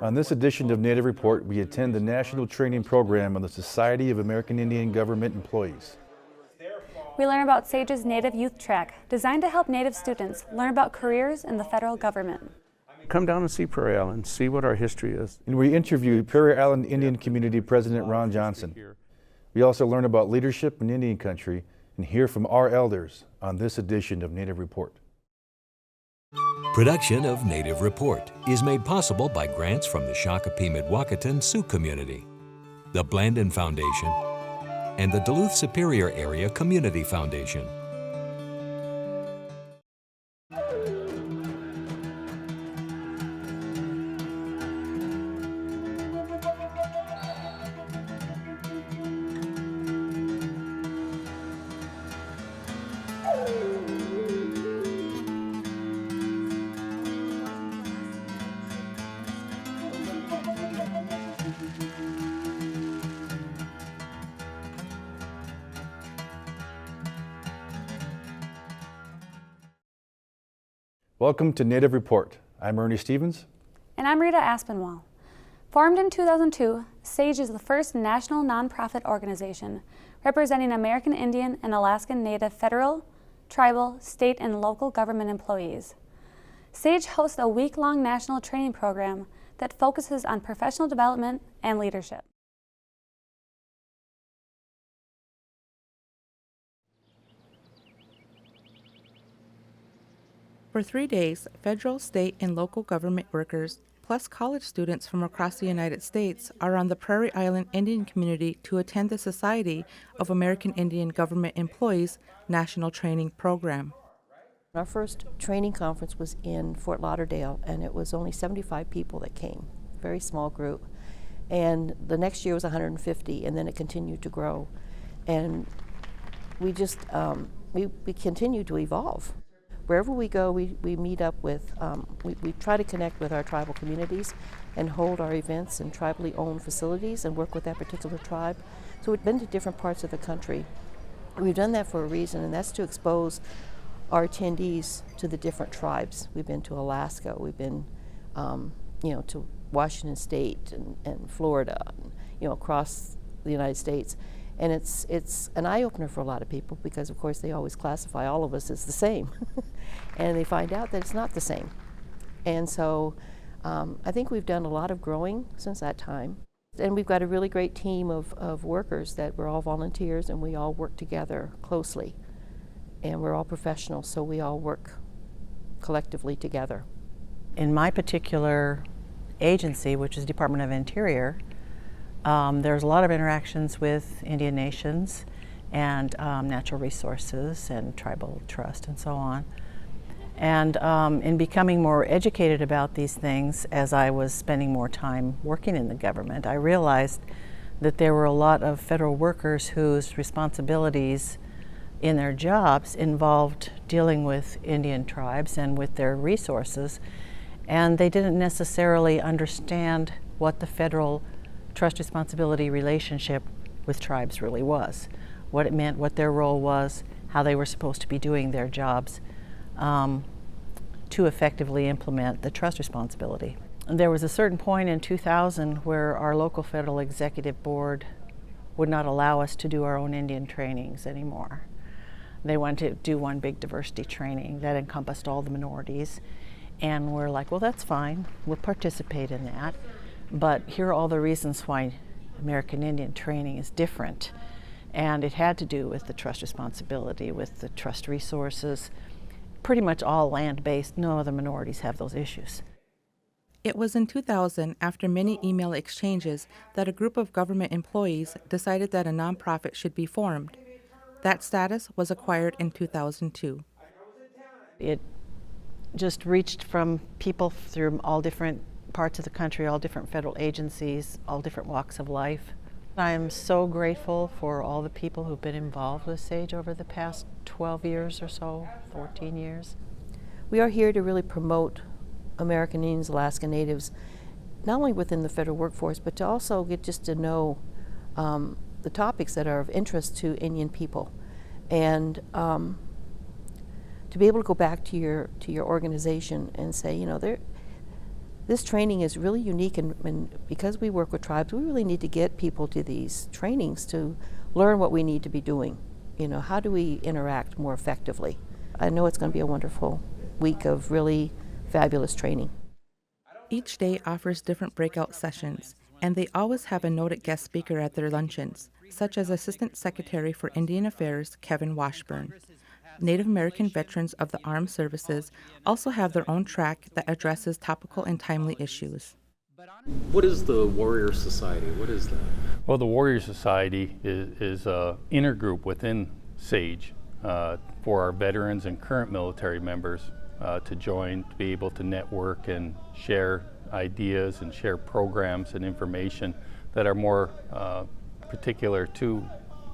On this edition of Native Report, we attend the National Training Program of the Society of American Indian Government Employees. We learn about SAIGE's Native Youth Track, designed to help Native students learn about careers in the federal government. Come down and see Prairie Island, see what our history is. And we interview Prairie Island Indian Community President Ron Johnson. We also learn about leadership in Indian country and hear from our elders on this edition of Native Report. Production of Native Report is made possible by grants from the Shakopee-Mdewakanton Sioux community, the Blandin Foundation, and the Duluth Superior Area Community Foundation. Welcome to Native Report. I'm Ernie Stevens. And I'm Rita Aspinwall. Formed in 2002, SAIGE is the first national nonprofit organization representing American Indian and Alaskan Native federal, tribal, state, and local government employees. SAIGE hosts a week-long national training program that focuses on professional development and leadership. For 3 days, federal, state, and local government workers, plus college students from across the United States, are on the Prairie Island Indian community to attend the Society of American Indian Government Employees National Training Program. Our first training conference was in Fort Lauderdale, and it was only 75 people that came, very small group. And the next year was 150, and then it continued to grow. And we just, we continue to evolve. Wherever we go, we meet up with, we try to connect with our tribal communities and hold our events in tribally owned facilities and work with that particular tribe. So we've been to different parts of the country. We've done that for a reason, and that's to expose our attendees to the different tribes. We've been to Alaska, we've been to Washington State and Florida, and, across the United States. And it's an eye-opener for a lot of people because, of course, they always classify all of us as the same. And they find out that it's not the same. And so I think we've done a lot of growing since that time. And we've got a really great team of workers that we're all volunteers, and we all work together closely. And we're all professionals, so we all work collectively together. In my particular agency, which is Department of Interior, there's a lot of interactions with Indian nations and natural resources and tribal trust and so on. And in becoming more educated about these things, as I was spending more time working in the government, I realized that there were a lot of federal workers whose responsibilities in their jobs involved dealing with Indian tribes and with their resources, and they didn't necessarily understand what the federal trust responsibility relationship with tribes really was, what it meant, what their role was, how they were supposed to be doing their jobs to effectively implement the trust responsibility. And there was a certain point in 2000 where our local federal executive board would not allow us to do our own Indian trainings anymore. They wanted to do one big diversity training that encompassed all the minorities, and we're like, well, that's fine, we'll participate in that. But here are all the reasons why American Indian training is different. And it had to do with the trust responsibility, with the trust resources, pretty much all land-based. No other minorities have those issues. It was in 2000, after many email exchanges, that a group of government employees decided that a nonprofit should be formed. That status was acquired in 2002. It just reached from people through all different parts of the country, all different federal agencies, all different walks of life. I'm so grateful for all the people who've been involved with SAIGE over the past 12 years or so, 14 years. We are here to really promote American Indians, Alaska Natives, not only within the federal workforce, but to also get just to know the topics that are of interest to Indian people. And to be able to go back to your organization and say, This training is really unique, and because we work with tribes, we really need to get people to these trainings to learn what we need to be doing. You know, how do we interact more effectively? I know it's going to be a wonderful week of really fabulous training. Each day offers different breakout sessions, and they always have a noted guest speaker at their luncheons, such as Assistant Secretary for Indian Affairs Kevin Washburn. Native American veterans of the armed services also have their own track that addresses topical and timely issues. What is the Warrior Society? What is that? Well, the Warrior Society is an intergroup within SAIGE for our veterans and current military members to join, to be able to network and share ideas and share programs and information that are more particular to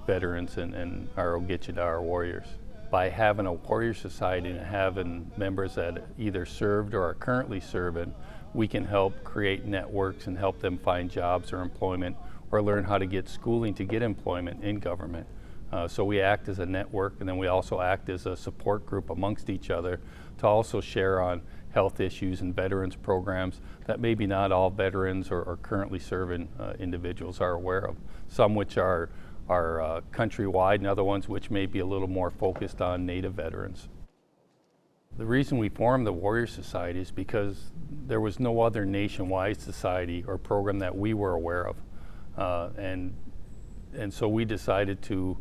veterans and our Ogitchita warriors. By having a Warrior Society and having members that either served or are currently serving, we can help create networks and help them find jobs or employment or learn how to get schooling to get employment in government. So we act as a network, and then we also act as a support group amongst each other to also share on health issues and veterans programs that maybe not all veterans or currently serving individuals are aware of. Some which are countrywide, and other ones which may be a little more focused on Native veterans. The reason we formed the Warrior Society is because there was no other nationwide society or program that we were aware of. And so we decided to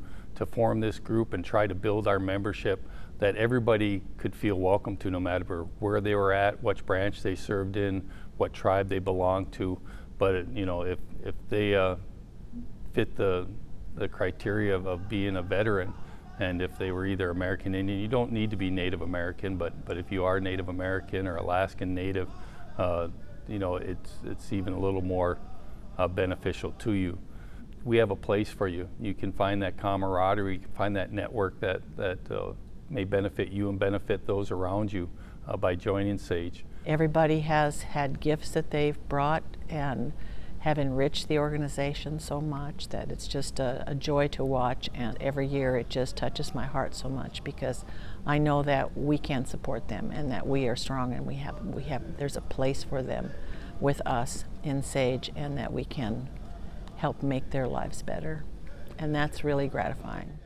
form this group and try to build our membership that everybody could feel welcome to, no matter where they were at, which branch they served in, what tribe they belonged to. But you know, if they fit the criteria of being a veteran, and if they were either American Indian, you don't need to be Native American, but if you are Native American or Alaskan Native, you know, it's even a little more beneficial to you. We have a place for you. You can find that camaraderie, you can find that network that may benefit you and benefit those around you by joining SAIGE. Everybody has had gifts that they've brought and have enriched the organization so much that it's just a joy to watch, and every year it just touches my heart so much because I know that we can support them and that we are strong and we have there's a place for them with us in SAIGE, and that we can help make their lives better, and that's really gratifying.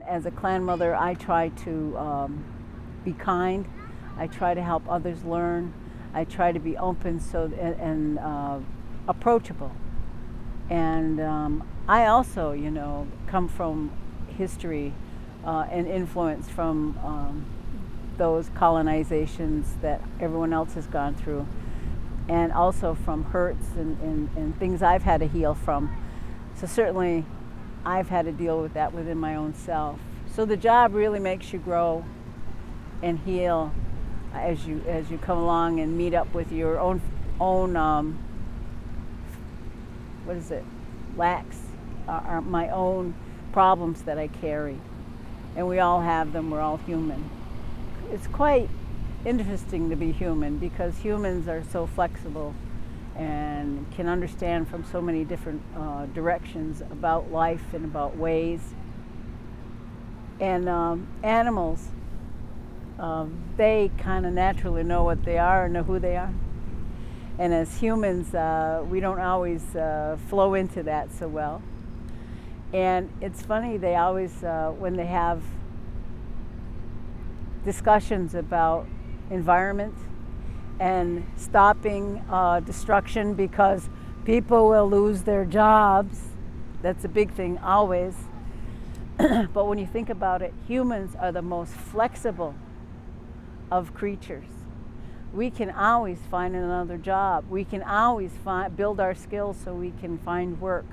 As a clan mother, I try to be kind. I try to help others learn. I try to be open and approachable. And I also, you know, come from history and influence from those colonizations that everyone else has gone through, and also from hurts and things I've had to heal from. So certainly I've had to deal with that within my own self. So the job really makes you grow and heal as you come along and meet up with your own what is it? Lacks are my own problems that I carry, and we all have them. We're all human. It's quite interesting to be human because humans are so flexible and can understand from so many different directions about life and about ways. And animals, they kind of naturally know what they are and know who they are. And as humans, we don't always flow into that so well. And it's funny, they always, when they have discussions about environment and stopping destruction because people will lose their jobs, that's a big thing always. But when you think about it, humans are the most flexible of creatures. We can always find another job. We can always build our skills so we can find work.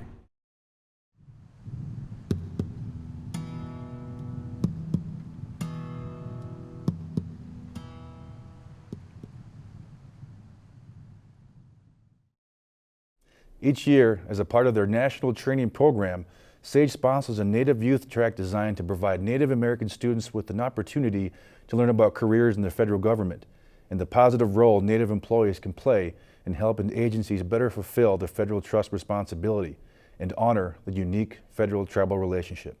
Each year, as a part of their national training program, SAIGE sponsors a Native youth track designed to provide Native American students with an opportunity to learn about careers in the federal government and the positive role Native employees can play and helping agencies better fulfill their federal trust responsibility and honor the unique federal-tribal relationship.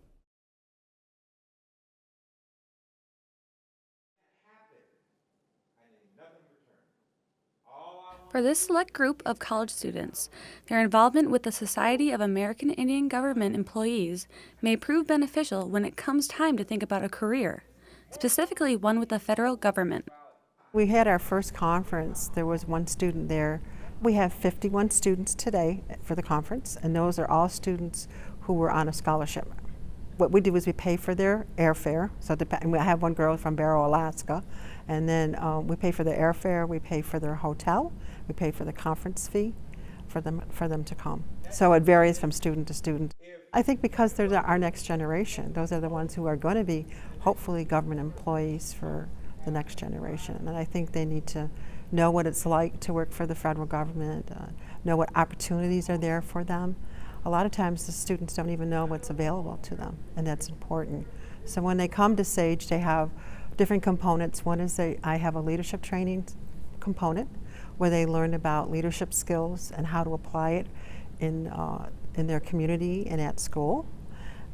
For this select group of college students, their involvement with the Society of American Indian Government Employees may prove beneficial when it comes time to think about a career, specifically one with the federal government. We had our first conference. There was one student there. We have 51 students today for the conference, and those are all students who were on a scholarship. What we do is we pay for their airfare. So I have one girl from Barrow, Alaska, and then we pay for their airfare, we pay for their hotel, we pay for the conference fee for them to come. So it varies from student to student. I think because they're our next generation, those are the ones who are going to be hopefully government employees for the next generation. And I think they need to know what it's like to work for the federal government, know what opportunities are there for them. A lot of times the students don't even know what's available to them, and that's important. So when they come to SAIGE, they have different components. One is I have a leadership training component where they learn about leadership skills and how to apply it in their community and at school.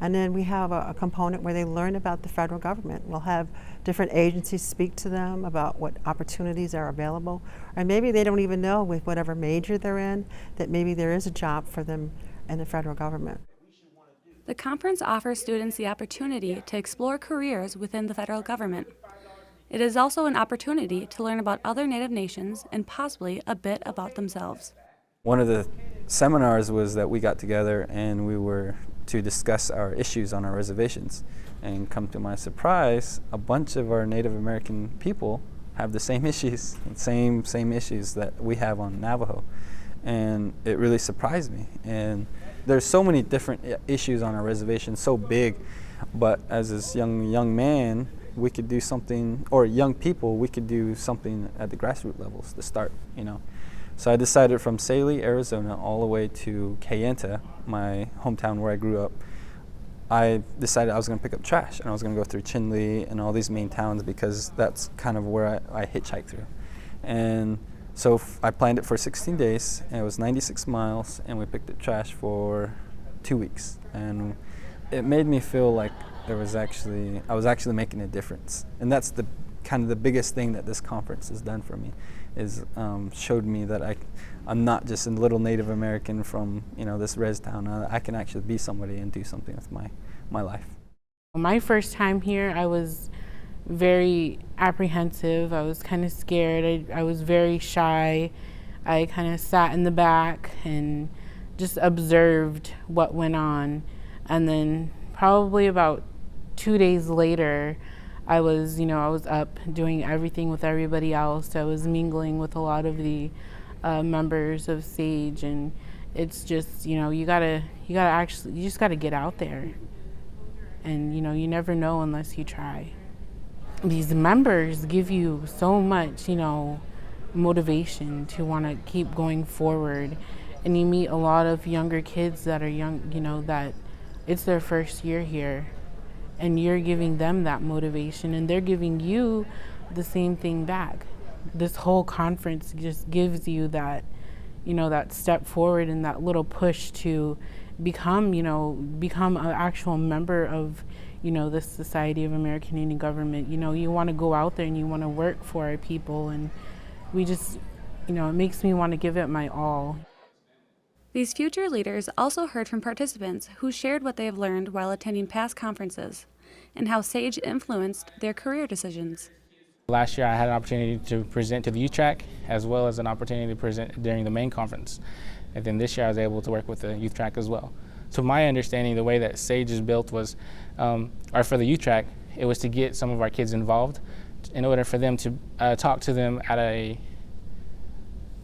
And then we have a component where they learn about the federal government. We'll have different agencies speak to them about what opportunities are available. Or maybe they don't even know with whatever major they're in that maybe there is a job for them in the federal government. The conference offers students the opportunity to explore careers within the federal government. It is also an opportunity to learn about other Native nations and possibly a bit about themselves. One of the seminars was that we got together and we were to discuss our issues on our reservations. And come to my surprise, a bunch of our Native American people have the same issues, same issues that we have on Navajo. And it really surprised me. And there's so many different issues on our reservation, so big, but as this young man, we could do something, or young people, we could do something at the grassroots levels to start, you know. So I decided from Saley, Arizona, all the way to Kayenta, my hometown where I grew up, I decided I was going to pick up trash, and I was going to go through Chinle and all these main towns because that's kind of where I hitchhiked through. And so I planned it for 16 days, and it was 96 miles, and we picked up trash for 2 weeks. And it made me feel like I was actually making a difference. And that's the kind of the biggest thing that this conference has done for me, is showed me that I'm not just a little Native American from, you know, this res town. I can actually be somebody and do something with my life. My first time here, I was very apprehensive. I was kind of scared. I was very shy. I kind of sat in the back and just observed what went on. And then probably about 2 days later, I was up doing everything with everybody else. I was mingling with a lot of the members of SAIGE, and it's just, you just gotta get out there. And you never know unless you try. These members give you so much, motivation to want to keep going forward. And you meet a lot of younger kids that are young, that it's their first year here. And you're giving them that motivation, and they're giving you the same thing back. This whole conference just gives you that, that step forward and that little push to become an actual member of, the Society of American Indian Government. You want to go out there and you want to work for our people, and we just, it makes me want to give it my all. These future leaders also heard from participants who shared what they have learned while attending past conferences and how SAIGE influenced their career decisions. Last year I had an opportunity to present to the youth track as well as an opportunity to present during the main conference. And then this year I was able to work with the youth track as well. So my understanding, the way that SAIGE is built was, or for the youth track, it was to get some of our kids involved in order for them to talk to them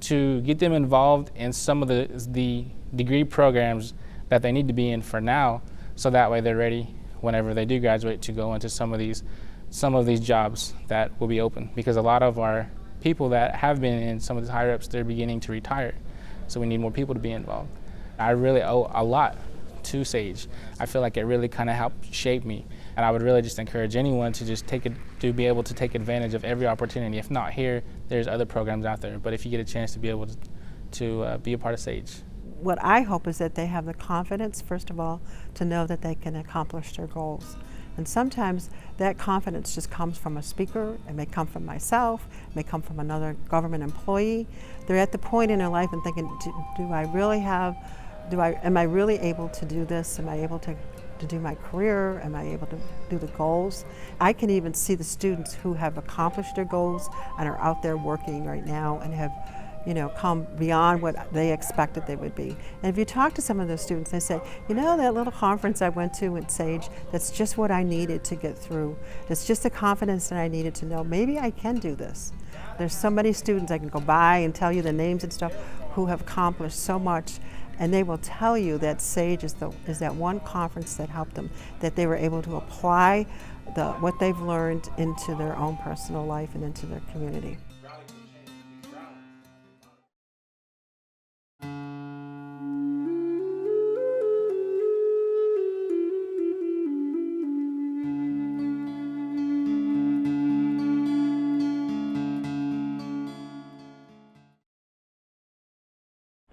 to get them involved in some of the degree programs that they need to be in for now, so that way they're ready whenever they do graduate to go into some of these jobs that will be open. Because a lot of our people that have been in some of the higher ups, they're beginning to retire. So we need more people to be involved. I really owe a lot to SAIGE. I feel like it really kind of helped shape me. And I would really just encourage anyone to just to be able to take advantage of every opportunity. If not here, there's other programs out there. But if you get a chance to be able to be a part of SAIGE. What I hope is that they have the confidence, first of all, to know that they can accomplish their goals. And sometimes that confidence just comes from a speaker, it may come from myself, it may come from another government employee. They're at the point in their life and thinking, am I really able to do this? Am I able to do my career? Am I able to do the goals? I can even see the students who have accomplished their goals and are out there working right now and have come beyond what they expected they would be. And if you talk to some of those students, they say, that little conference I went to at SAIGE, that's just what I needed to get through. That's just the confidence that I needed to know, maybe I can do this. There's so many students I can go by and tell you the names and stuff who have accomplished so much, and they will tell you that SAIGE is that one conference that helped them, that they were able to apply what they've learned into their own personal life and into their community.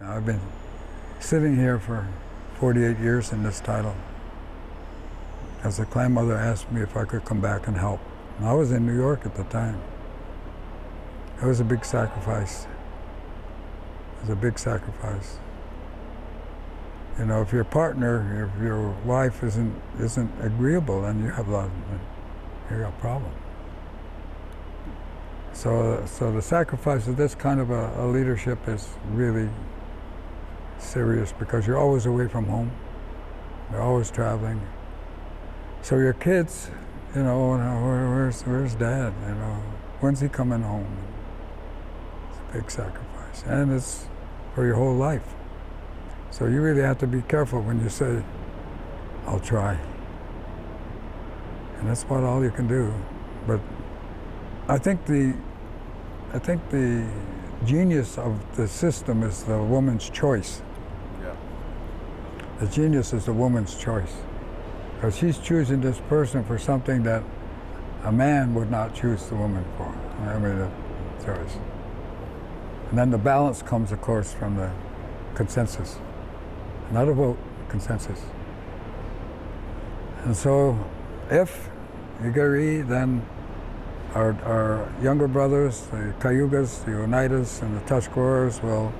I've been sitting here for 48 years in this title. As the clan mother asked me if I could come back and help. And I was in New York at the time. It was a big sacrifice. It was a big sacrifice. If your partner, if your wife isn't agreeable, then you have a problem. So the sacrifice of this kind of a leadership is really serious because you're always away from home. You're always traveling. So your kids, where's dad? When's he coming home? It's a big sacrifice, and it's for your whole life. So you really have to be careful when you say, "I'll try," and that's about all you can do. But I think the genius of the system is the woman's choice. Yeah. The genius is the woman's choice. Because she's choosing this person for something that a man would not choose the woman for. The choice. And then the balance comes, of course, from the consensus. Not a vote, consensus. And so if you agree, then our younger brothers, the Cayugas, the Oneidas, and the Tuscaroras will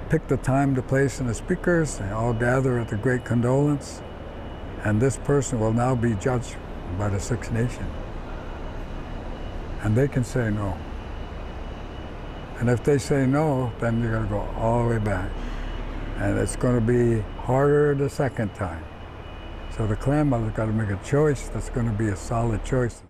pick the time, the place, and the speakers. They all gather at the Great Condolence. And this person will now be judged by the Six Nations. And they can say no. And if they say no, then you're going to go all the way back. And it's going to be harder the second time. So the clan mother's got to make a choice that's going to be a solid choice.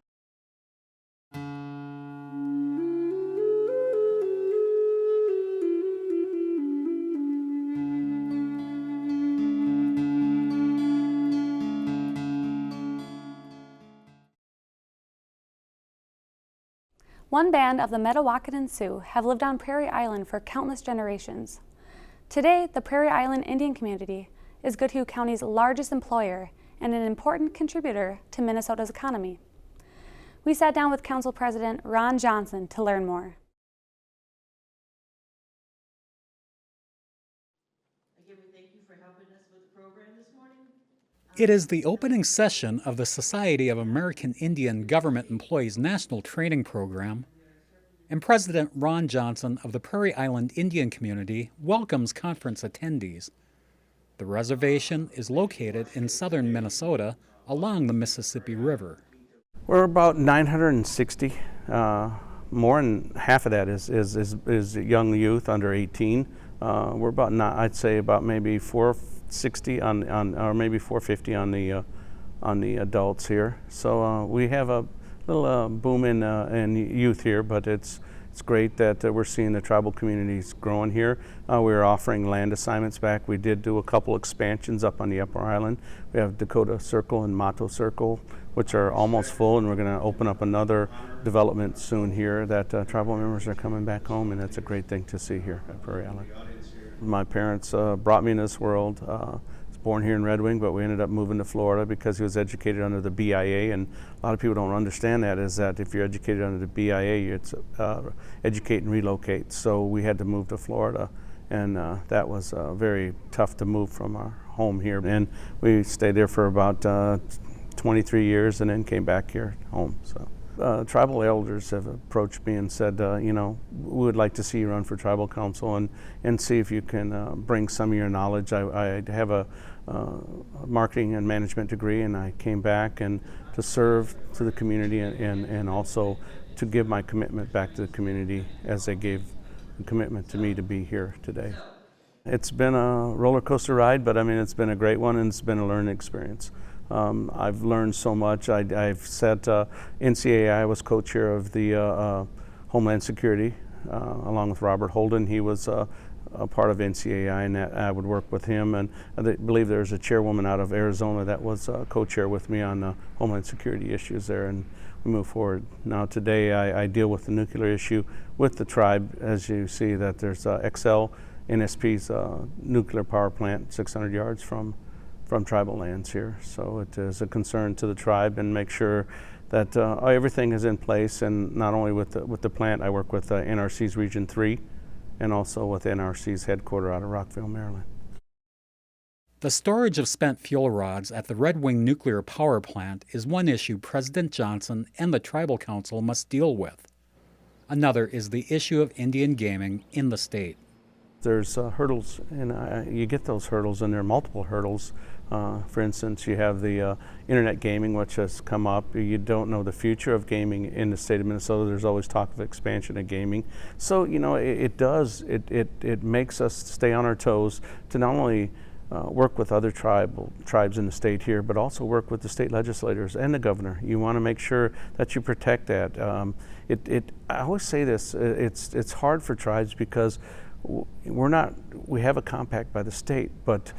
One band of the Mdewakanton Sioux have lived on Prairie Island for countless generations. Today, the Prairie Island Indian community is Goodhue County's largest employer and an important contributor to Minnesota's economy. We sat down with Council President Ron Johnson to learn more. Again, we thank you for helping us with the program this morning. It is the opening session of the Society of American Indian Government Employees National Training Program, and President Ron Johnson of the Prairie Island Indian Community welcomes conference attendees. The reservation is located in southern Minnesota along the Mississippi River. We're about 960. More than half of that is young youth under 18. We're about, I'd say about maybe 460 or maybe 450 on the adults here. So we have a little boom in youth here, but it's great that we're seeing the tribal communities growing here. We're offering land assignments back. We did do a couple expansions up on the Upper Island. We have Dakota Circle and Mato Circle, which are almost full, and we're going to open up another development soon here that tribal members are coming back home, and that's a great thing to see here at Prairie Island. My parents brought me in this world. I was born here in Red Wing, but we ended up moving to Florida because he was educated under the BIA, and a lot of people don't understand that, is that if you're educated under the BIA, it's educate and relocate. So we had to move to Florida, and that was very tough to move from our home here. And we stayed there for about 23 years and then came back here home. So. Tribal elders have approached me and said, you know, we would like to see you run for tribal council and see if you can bring some of your knowledge. I have a marketing and management degree, and I came back and to serve to the community and also to give my commitment back to the community as they gave a commitment to me to be here today. It's been a roller coaster ride, but I mean, it's been a great one and it's been a learning experience. I've learned so much. I've sat NCAI, I was co-chair of the Homeland Security along with Robert Holden. He was a part of NCAI, and I would work with him. And I believe there's a chairwoman out of Arizona that was co-chair with me on Homeland Security issues there, and we move forward. Now today I deal with the nuclear issue with the tribe. As you see that there's XL NSP's nuclear power plant 600 yards from tribal lands here. So it is a concern to the tribe and make sure that everything is in place, and not only with the plant. I work with NRC's Region 3 and also with NRC's headquarters out of Rockville, Maryland. The storage of spent fuel rods at the Red Wing nuclear power plant is one issue President Johnson and the Tribal Council must deal with. Another is the issue of Indian gaming in the state. There's hurdles, and you get those hurdles, and there are multiple hurdles. For instance, you have the internet gaming, which has come up. You don't know the future of gaming in the state of Minnesota. There's always talk of expansion of gaming. So, you know, it makes us stay on our toes to not only work with other tribes in the state here, but also work with the state legislators and the governor. You want to make sure that you protect that. I always say this, it's hard for tribes because we have a compact by the state, but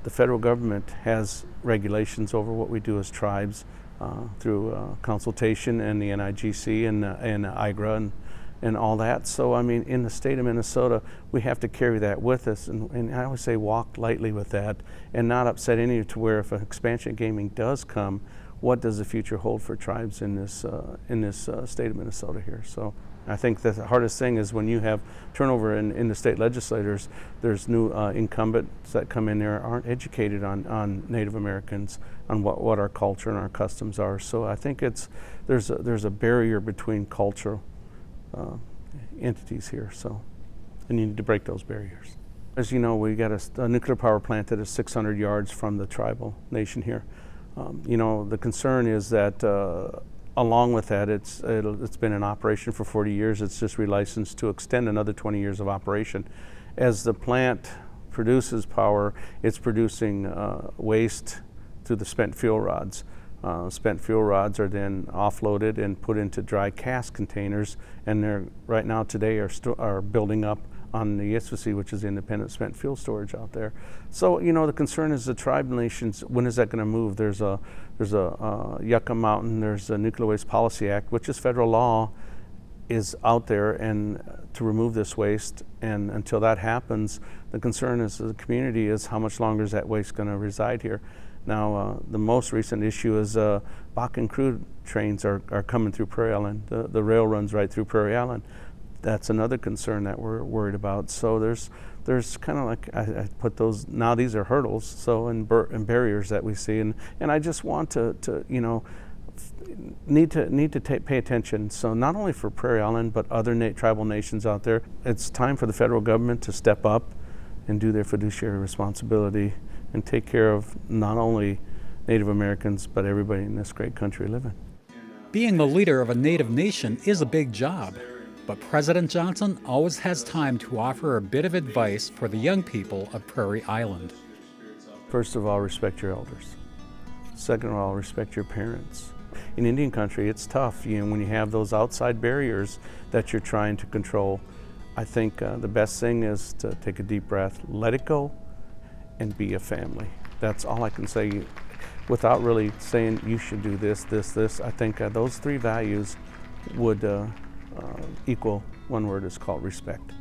the federal government has regulations over what we do as tribes through consultation and the NIGC and IGRA and all that. So I mean, in the state of Minnesota, we have to carry that with us, and I always say walk lightly with that and not upset any to where if an expansion of gaming does come, what does the future hold for tribes in this state of Minnesota here? So I think that the hardest thing is when you have turnover in the state legislators, there's new incumbents that come in there aren't educated on Native Americans, on what our culture and our customs are. So I think there's a barrier between cultural entities here, so and you need to break those barriers. As you know, we got a nuclear power plant that is 600 yards from the tribal nation here. You know, the concern is that along with that, it's been in operation for 40 years. It's just relicensed to extend another 20 years of operation. As the plant produces power, it's producing waste through the spent fuel rods. Spent fuel rods are then offloaded and put into dry cask containers, and they're right now today are building up on the ISFC, which is the independent spent fuel storage out there. So you know, the concern is the tribal nations. When is that going to move? There's a Yucca Mountain. There's a Nuclear Waste Policy Act, which is federal law, is out there and to remove this waste. And until that happens, the concern is the community is how much longer is that waste going to reside here. Now, the most recent issue is Bakken crude trains are coming through Prairie Island. The rail runs right through Prairie Island. That's another concern that we're worried about. So there's kind of like I put those, now these are hurdles, so and barriers that we see, and I just want to you know, need to pay attention. So not only for Prairie Island, but other tribal nations out there. It's time for the federal government to step up and do their fiduciary responsibility and take care of not only Native Americans, but everybody in this great country living. Being the leader of a Native nation is a big job, but President Johnson always has time to offer a bit of advice for the young people of Prairie Island. First of all, respect your elders. Second of all, respect your parents. In Indian country, it's tough. You know, when you have those outside barriers that you're trying to control, I think the best thing is to take a deep breath, let it go, and be a family. That's all I can say without really saying you should do this, this, this. I think those three values would equal one word is called respect.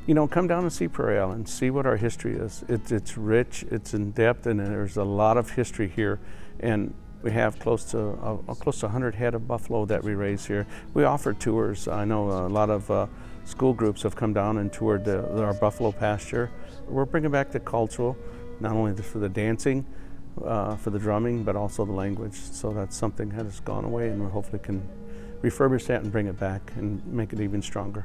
You know, come down and see Prairie Island, see what our history is. It's rich, it's in depth, and there's a lot of history here. And We have close to 100 head of buffalo that we raise here. We offer tours. I know a lot of school groups have come down and toured our buffalo pasture. We're bringing back the cultural, not only for the dancing, for the drumming, but also the language. So that's something that has gone away, and we hopefully can refurbish that and bring it back and make it even stronger.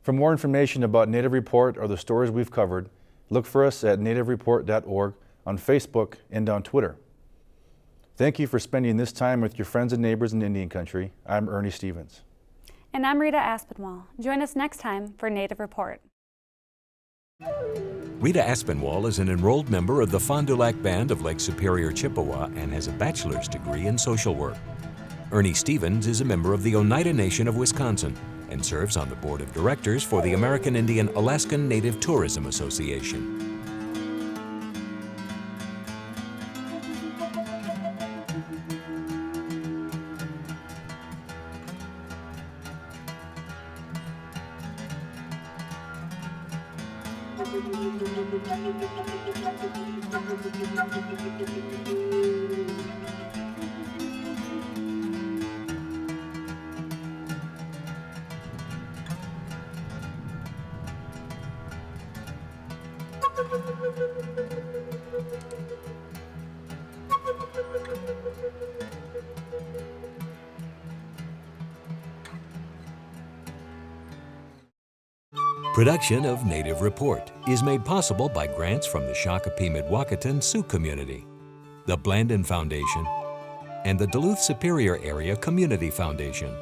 For more information about Native Report or the stories we've covered, look for us at nativereport.org on Facebook and on Twitter. Thank you for spending this time with your friends and neighbors in Indian Country. I'm Ernie Stevens. And I'm Rita Aspinwall. Join us next time for Native Report. Rita Aspinwall is an enrolled member of the Fond du Lac Band of Lake Superior, Chippewa, and has a bachelor's degree in social work. Ernie Stevens is a member of the Oneida Nation of Wisconsin and serves on the board of directors for the American Indian Alaskan Native Tourism Association. Production of Native Report is made possible by grants from the Shakopee-Mdewakanton Sioux community, the Blandin Foundation, and the Duluth Superior Area Community Foundation.